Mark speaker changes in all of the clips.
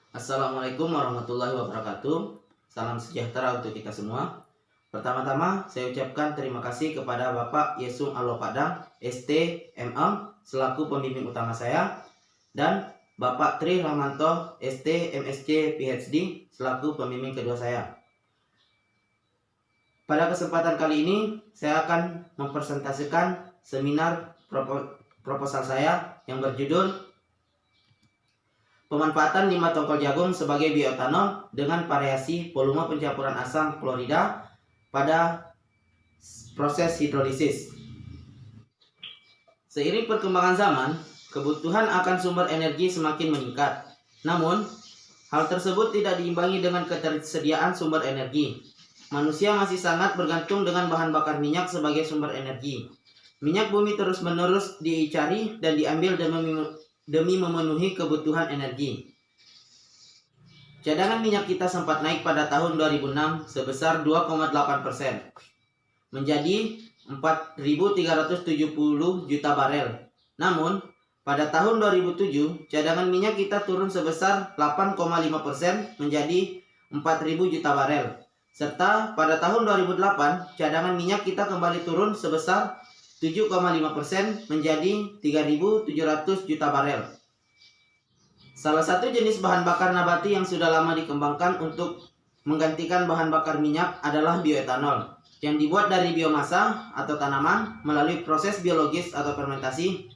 Speaker 1: Assalamualaikum warahmatullahi wabarakatuh. Salam sejahtera untuk kita semua. Pertama-tama saya ucapkan terima kasih kepada Bapak Yesung Alopadang ST MM selaku pembimbing utama saya, dan Bapak Tri Rahmanto ST MSc PhD selaku pembimbing kedua saya. Pada kesempatan kali ini saya akan mempresentasikan seminar proposal saya yang berjudul Pemanfaatan limbah tongkol jagung sebagai bioetanol dengan variasi volume pencampuran asam klorida pada proses hidrolisis. Seiring perkembangan zaman, kebutuhan akan sumber energi semakin meningkat. Namun, hal tersebut tidak diimbangi dengan ketersediaan sumber energi. Manusia masih sangat bergantung dengan bahan bakar minyak sebagai sumber energi. Minyak bumi terus-menerus dicari dan diambil demi memenuhi kebutuhan energi. Cadangan minyak kita sempat naik pada tahun 2006 sebesar 2,8% menjadi 4.370 juta barel. Namun, pada tahun 2007 cadangan minyak kita turun sebesar 8,5% menjadi 4.000 juta barel. Serta pada tahun 2008 cadangan minyak kita kembali turun sebesar 7,5% menjadi 3.700 juta barel. Salah satu jenis bahan bakar nabati yang sudah lama dikembangkan untuk menggantikan bahan bakar minyak adalah bioetanol, yang dibuat dari biomasa atau tanaman melalui proses biologis atau fermentasi.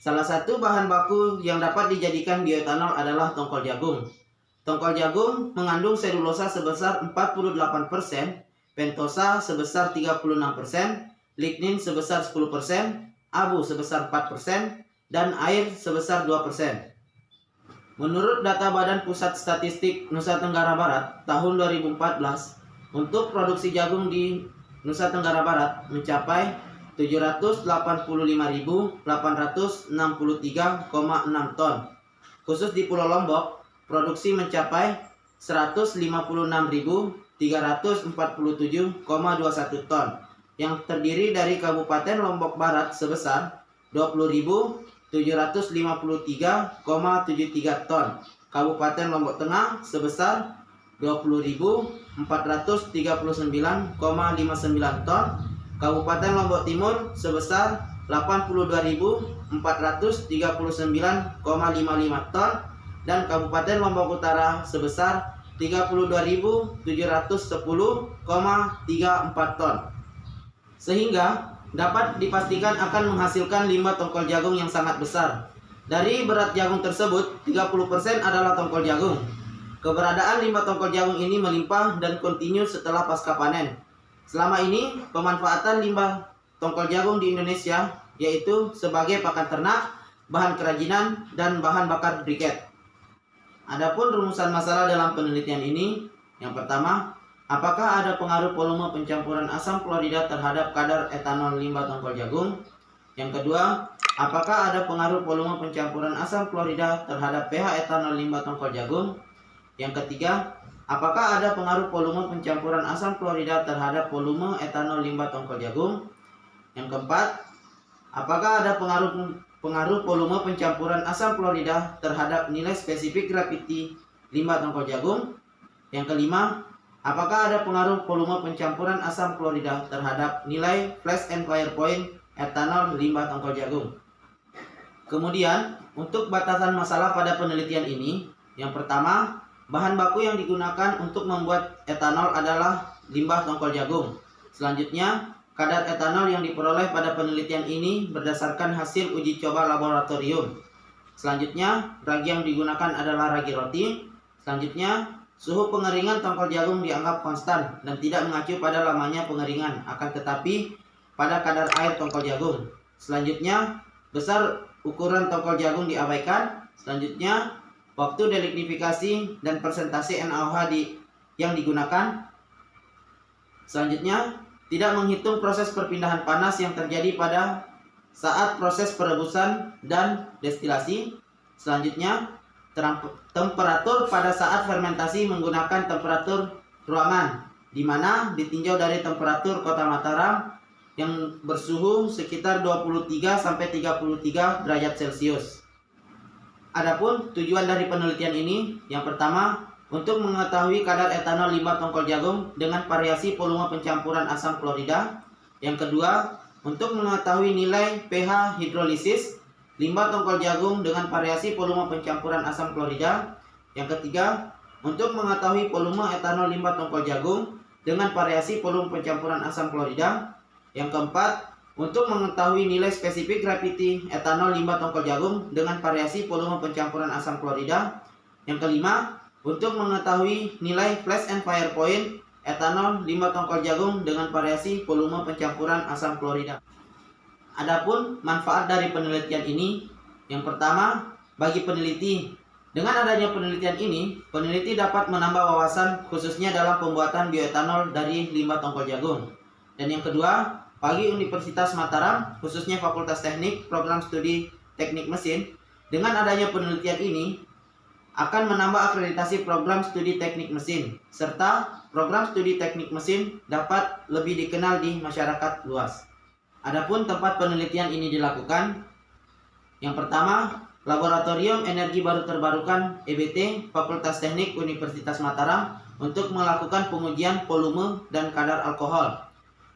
Speaker 1: Salah satu bahan baku yang dapat dijadikan bioetanol adalah tongkol jagung. Tongkol jagung mengandung selulosa sebesar 48%, pentosa sebesar 36%, lignin sebesar 10%, abu sebesar 4%, dan air sebesar 2%. Menurut data Badan Pusat Statistik Nusa Tenggara Barat tahun 2014, untuk produksi jagung di Nusa Tenggara Barat mencapai 785.863,6 ton. Khusus di Pulau Lombok, produksi mencapai 156.347,21 ton, yang terdiri dari Kabupaten Lombok Barat sebesar 20.753,73 ton, Kabupaten Lombok Tengah sebesar 20.439,59 ton, Kabupaten Lombok Timur sebesar 82.439,55 ton, dan Kabupaten Lombok Utara sebesar 32.710,34 ton. Sehingga dapat dipastikan akan menghasilkan limbah tongkol jagung yang sangat besar. Dari berat jagung tersebut, 30% adalah tongkol jagung. Keberadaan limbah tongkol jagung ini melimpah dan kontinu setelah pasca panen. Selama ini, pemanfaatan limbah tongkol jagung di Indonesia yaitu sebagai pakan ternak, bahan kerajinan, dan bahan bakar briket. Adapun rumusan masalah dalam penelitian ini, yang pertama, apakah ada pengaruh volume pencampuran asam klorida terhadap kadar etanol limbah tongkol jagung? Yang kedua, apakah ada pengaruh volume pencampuran asam klorida terhadap pH etanol limbah tongkol jagung? Yang ketiga, apakah ada pengaruh volume pencampuran asam klorida terhadap volume etanol limbah tongkol jagung? Yang keempat, apakah ada pengaruh volume pencampuran asam klorida terhadap nilai spesifik graviti limbah tongkol jagung? Yang kelima, apakah ada pengaruh volume pencampuran asam klorida terhadap nilai flash and fire point etanol limbah tongkol jagung? Kemudian, untuk batasan masalah pada penelitian ini, yang pertama, bahan baku yang digunakan untuk membuat etanol adalah limbah tongkol jagung. Selanjutnya, kadar etanol yang diperoleh pada penelitian ini berdasarkan hasil uji coba laboratorium. Selanjutnya, ragi yang digunakan adalah ragi roti. Selanjutnya, suhu pengeringan tongkol jagung dianggap konstan dan tidak mengacu pada lamanya pengeringan, akan tetapi pada kadar air tongkol jagung. Selanjutnya, besar ukuran tongkol jagung diabaikan. Selanjutnya, waktu delignifikasi dan persentase NaOH yang digunakan. Selanjutnya, tidak menghitung proses perpindahan panas yang terjadi pada saat proses perebusan dan destilasi. Selanjutnya, temperatur pada saat fermentasi menggunakan temperatur ruangan, di mana ditinjau dari temperatur Kota Mataram yang bersuhu sekitar 23-33 derajat Celcius. Adapun tujuan dari penelitian ini, yang pertama, untuk mengetahui kadar etanol limbah tongkol jagung dengan variasi volume pencampuran asam klorida. Yang kedua, untuk mengetahui nilai pH hidrolisis limbah tongkol jagung dengan variasi volume pencampuran asam klorida. Yang ketiga, untuk mengetahui volume etanol limbah tongkol jagung dengan variasi volume pencampuran asam klorida. Yang keempat, untuk mengetahui nilai spesifik gravity etanol limbah tongkol jagung dengan variasi volume pencampuran asam klorida. Yang kelima, untuk mengetahui nilai flash and fire point etanol limbah tongkol jagung dengan variasi volume pencampuran asam klorida. Adapun manfaat dari penelitian ini, yang pertama, bagi peneliti. Dengan adanya penelitian ini, peneliti dapat menambah wawasan khususnya dalam pembuatan bioetanol dari limbah tongkol jagung. Dan yang kedua, bagi Universitas Mataram, khususnya Fakultas Teknik, Program Studi Teknik Mesin, dengan adanya penelitian ini akan menambah akreditasi program studi teknik mesin, serta program studi teknik mesin dapat lebih dikenal di masyarakat luas. Adapun tempat penelitian ini dilakukan, yang pertama, Laboratorium Energi Baru Terbarukan EBT Fakultas Teknik Universitas Mataram untuk melakukan pengujian volume dan kadar alkohol.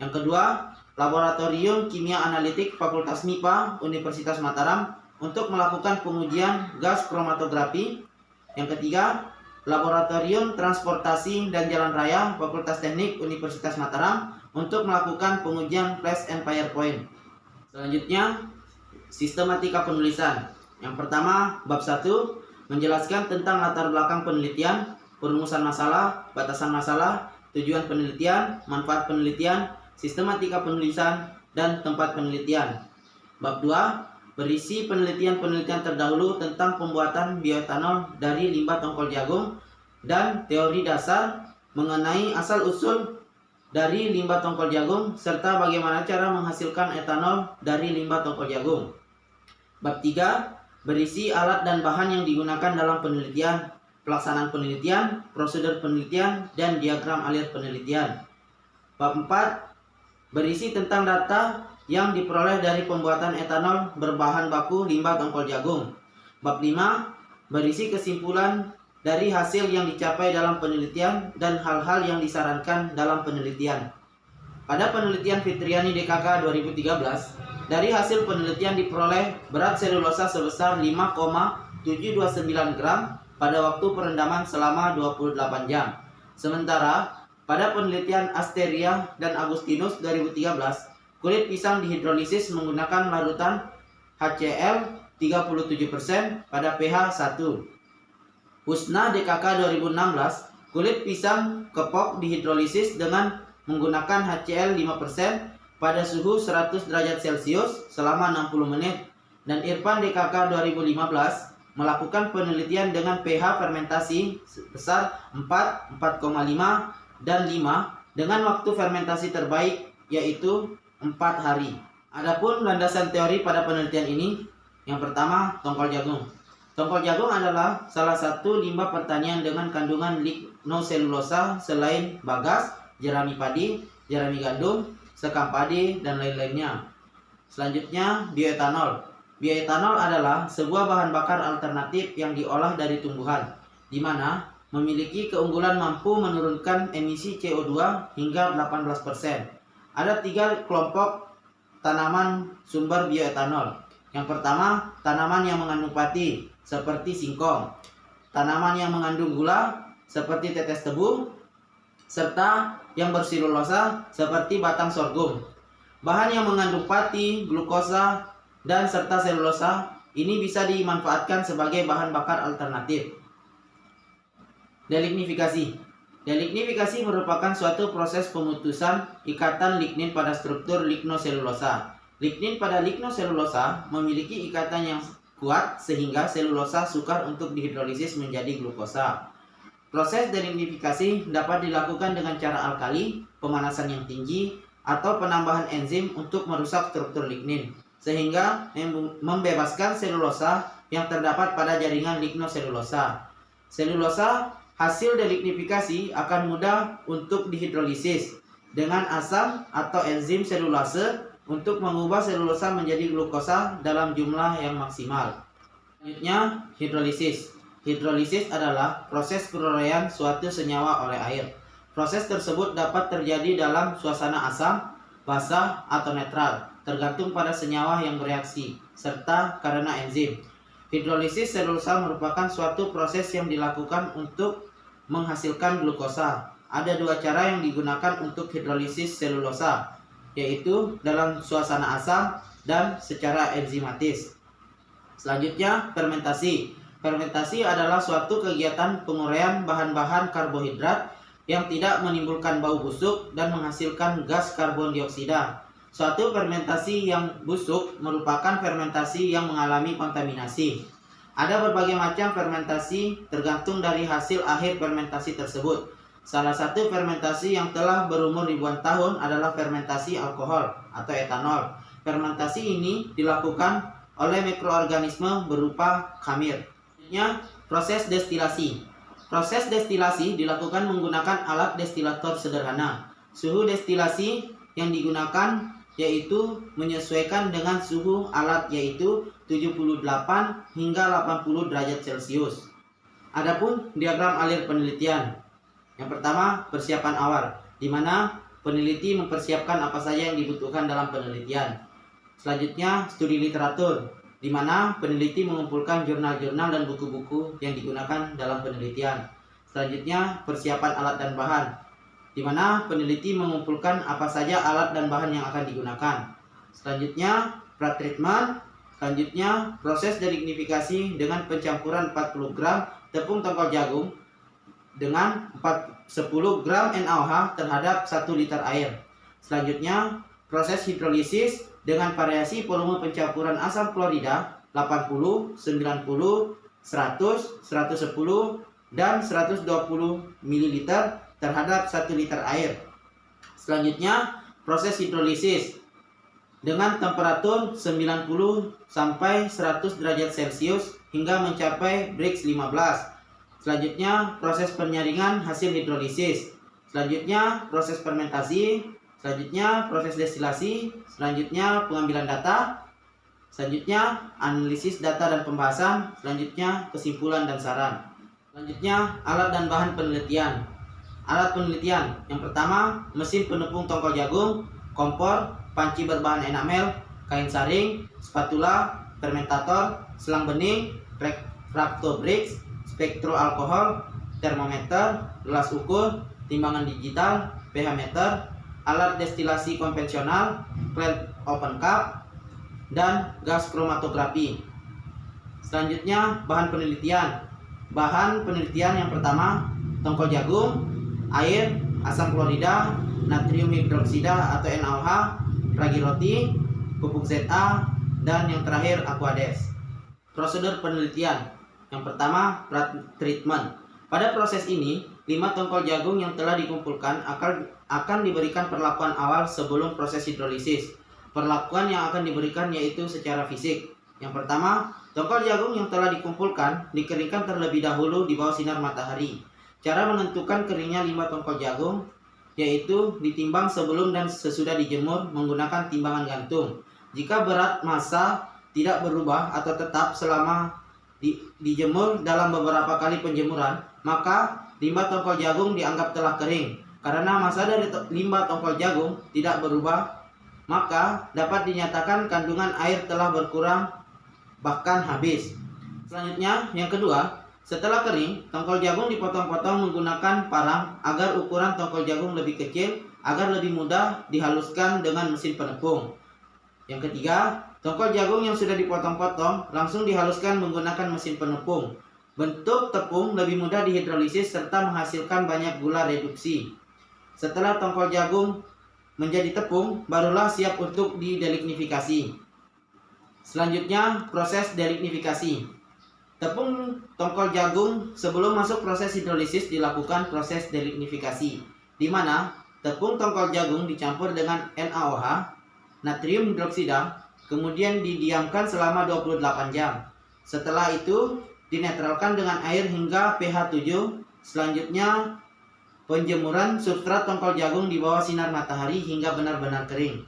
Speaker 1: Yang kedua, Laboratorium Kimia Analitik Fakultas MIPA Universitas Mataram untuk melakukan pengujian gas kromatografi. Yang ketiga, Laboratorium Transportasi dan Jalan Raya Fakultas Teknik Universitas Mataram untuk melakukan pengujian flash and fire point. Selanjutnya, sistematika penulisan. Yang pertama, bab 1 menjelaskan tentang latar belakang penelitian, perumusan masalah, batasan masalah, tujuan penelitian, manfaat penelitian, sistematika penulisan, dan tempat penelitian. Bab 2 berisi penelitian-penelitian terdahulu tentang pembuatan bioetanol dari limbah tongkol jagung dan teori dasar mengenai asal-usul dari limbah tongkol jagung serta bagaimana cara menghasilkan etanol dari limbah tongkol jagung. Bab 3 berisi alat dan bahan yang digunakan dalam penelitian, pelaksanaan penelitian, prosedur penelitian, dan diagram alir penelitian. Bab 4 berisi tentang data yang diperoleh dari pembuatan etanol berbahan baku limbah tongkol jagung. Bab 5 berisi kesimpulan dari hasil yang dicapai dalam penelitian dan hal-hal yang disarankan dalam penelitian. Pada penelitian Fitriani DKK 2013, dari hasil penelitian diperoleh berat selulosa sebesar 5,729 gram pada waktu perendaman selama 28 jam. Sementara pada penelitian Asteria dan Agustinus 2013, kulit pisang dihidrolisis menggunakan larutan HCl 37% pada pH 1. Husna DKK 2016, kulit pisang kepok dihidrolisis dengan menggunakan HCl 5% pada suhu 100 derajat Celcius selama 60 menit. Dan Irfan DKK 2015 melakukan penelitian dengan pH fermentasi sebesar 4, 4,5, dan 5 dengan waktu fermentasi terbaik yaitu 4 hari. Adapun landasan teori pada penelitian ini, yang pertama, tongkol jagung. Tongkol jagung adalah salah satu limbah pertanian dengan kandungan lignoselulosa selain bagas, jerami padi, jerami gandum, sekam padi, dan lain-lainnya. Selanjutnya, bioetanol. Bioetanol adalah sebuah bahan bakar alternatif yang diolah dari tumbuhan, di mana memiliki keunggulan mampu menurunkan emisi CO2 hingga 18%. Ada 3 kelompok tanaman sumber bioetanol. Yang pertama, tanaman yang mengandung pati seperti singkong, tanaman yang mengandung gula seperti tetes tebu, serta yang berselulosa seperti batang sorghum. Bahan yang mengandung pati, glukosa, dan serta selulosa ini bisa dimanfaatkan sebagai bahan bakar alternatif. Delignifikasi. Delignifikasi merupakan suatu proses pemutusan ikatan lignin pada struktur lignoselulosa. Lignin pada lignoselulosa memiliki ikatan yang kuat sehingga selulosa sukar untuk dihidrolisis menjadi glukosa. Proses delignifikasi dapat dilakukan dengan cara alkali, pemanasan yang tinggi, atau penambahan enzim untuk merusak struktur lignin, sehingga membebaskan selulosa yang terdapat pada jaringan lignoselulosa. Selulosa hasil delignifikasi akan mudah untuk dihidrolisis dengan asam atau enzim selulase untuk mengubah selulosa menjadi glukosa dalam jumlah yang maksimal. Selanjutnya, hidrolisis. Hidrolisis adalah proses peruraian suatu senyawa oleh air. Proses tersebut dapat terjadi dalam suasana asam, basah, atau netral, tergantung pada senyawa yang bereaksi, serta karena enzim. Hidrolisis selulosa merupakan suatu proses yang dilakukan untuk menghasilkan glukosa. Ada dua cara yang digunakan untuk hidrolisis selulosa, yaitu dalam suasana asam dan secara enzimatis. Selanjutnya, fermentasi. Fermentasi adalah suatu kegiatan penguraian bahan-bahan karbohidrat yang tidak menimbulkan bau busuk dan menghasilkan gas karbon dioksida. Suatu fermentasi yang busuk merupakan fermentasi yang mengalami kontaminasi. Ada berbagai macam fermentasi tergantung dari hasil akhir fermentasi tersebut. Salah satu fermentasi yang telah berumur ribuan tahun adalah fermentasi alkohol atau etanol. Fermentasi ini dilakukan oleh mikroorganisme berupa khamir. Selanjutnya, proses destilasi. Proses destilasi dilakukan menggunakan alat destilator sederhana. Suhu destilasi yang digunakan yaitu menyesuaikan dengan suhu alat, yaitu 78 hingga 80 derajat Celcius. Adapun diagram alir penelitian. Yang pertama, persiapan awal, di mana peneliti mempersiapkan apa saja yang dibutuhkan dalam penelitian. Selanjutnya, studi literatur, di mana peneliti mengumpulkan jurnal-jurnal dan buku-buku yang digunakan dalam penelitian. Selanjutnya, persiapan alat dan bahan, di mana peneliti mengumpulkan apa saja alat dan bahan yang akan digunakan. Selanjutnya, pretreatment. Selanjutnya, proses delignifikasi dengan pencampuran 40 gram tepung tongkol jagung dengan 10 gram NaOH terhadap 1 liter air. Selanjutnya, proses hidrolisis dengan variasi volume pencampuran asam klorida 80, 90, 100, 110, dan 120 ml terhadap 1 liter air. Selanjutnya, proses hidrolisis dengan temperatur 90 sampai 100 derajat Celcius hingga mencapai Brix 15. Selanjutnya, proses penyaringan hasil hidrolisis. Selanjutnya, proses fermentasi. Selanjutnya, proses destilasi. Selanjutnya, pengambilan data. Selanjutnya, analisis data dan pembahasan. Selanjutnya, kesimpulan dan saran. Selanjutnya, alat dan bahan penelitian. Alat penelitian yang pertama, mesin penepung tongkol jagung, kompor, panci berbahan enamel, kain saring, spatula, fermentator, selang bening, Fractobrix, spektroalkohol, termometer, gelas ukur, timbangan digital, pH meter, alat destilasi konvensional, clamp open cup, dan gas kromatografi. Selanjutnya, bahan penelitian. Bahan penelitian yang pertama, tongkol jagung, air, asam klorida, natrium hidroksida atau NaOH, ragi roti, pupuk ZA, dan yang terakhir Aquades. Prosedur penelitian. Yang pertama, treatment. Pada proses ini, 5 tongkol jagung yang telah dikumpulkan akan diberikan perlakuan awal sebelum proses hidrolisis. Perlakuan yang akan diberikan yaitu secara fisik. Yang pertama, tongkol jagung yang telah dikumpulkan dikeringkan terlebih dahulu di bawah sinar matahari. Cara menentukan keringnya 5 tongkol jagung yaitu ditimbang sebelum dan sesudah dijemur menggunakan timbangan gantung. Jika berat massa tidak berubah atau tetap selama dijemur dalam beberapa kali penjemuran, maka 5 tongkol jagung dianggap telah kering. Karena massa dari 5 tongkol jagung tidak berubah, maka dapat dinyatakan kandungan air telah berkurang bahkan habis. Selanjutnya, yang kedua, setelah kering, tongkol jagung dipotong-potong menggunakan parang agar ukuran tongkol jagung lebih kecil agar lebih mudah dihaluskan dengan mesin penepung. Yang ketiga, tongkol jagung yang sudah dipotong-potong langsung dihaluskan menggunakan mesin penepung. Bentuk tepung lebih mudah dihidrolisis serta menghasilkan banyak gula reduksi. Setelah tongkol jagung menjadi tepung, barulah siap untuk didelignifikasi. Selanjutnya, proses delignifikasi. Tepung tongkol jagung sebelum masuk proses hidrolisis dilakukan proses delignifikasi, di mana tepung tongkol jagung dicampur dengan NaOH, natrium hidroksida, kemudian didiamkan selama 28 jam. Setelah itu, dinetralkan dengan air hingga pH 7. Selanjutnya, penjemuran substrat tongkol jagung di bawah sinar matahari hingga benar-benar kering.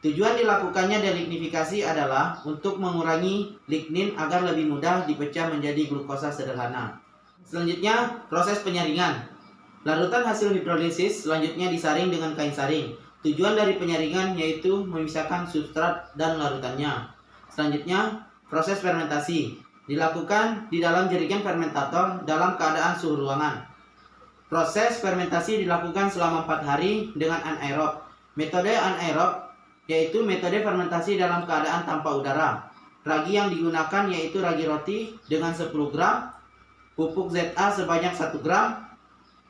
Speaker 1: Tujuan dilakukannya delignifikasi adalah untuk mengurangi lignin agar lebih mudah dipecah menjadi glukosa sederhana. Selanjutnya, proses penyaringan. Larutan hasil hidrolisis selanjutnya disaring dengan kain saring. Tujuan dari penyaringan yaitu memisahkan substrat dan larutannya. Selanjutnya, proses fermentasi. Dilakukan di dalam jerigen fermentator dalam keadaan suhu ruangan. Proses fermentasi dilakukan selama 4 hari dengan anaerob. Metode anaerob yaitu metode fermentasi dalam keadaan tanpa udara. Ragi yang digunakan yaitu ragi roti dengan 10 gram, pupuk ZA sebanyak 1 gram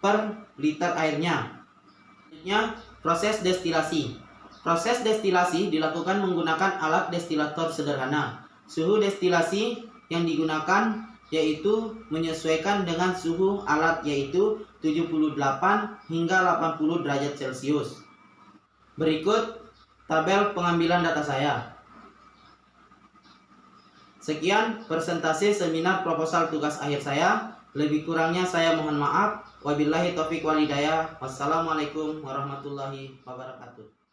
Speaker 1: per liter airnya. Selanjutnya, proses destilasi. Proses destilasi dilakukan menggunakan alat destilator sederhana. Suhu destilasi yang digunakan yaitu menyesuaikan dengan suhu alat yaitu 78 hingga 80 derajat Celcius. Berikut tabel pengambilan data saya. Sekian presentasi seminar proposal tugas akhir saya. Lebih kurangnya saya mohon maaf. Wabillahi taufiq wal hidayah. Wassalamualaikum warahmatullahi wabarakatuh.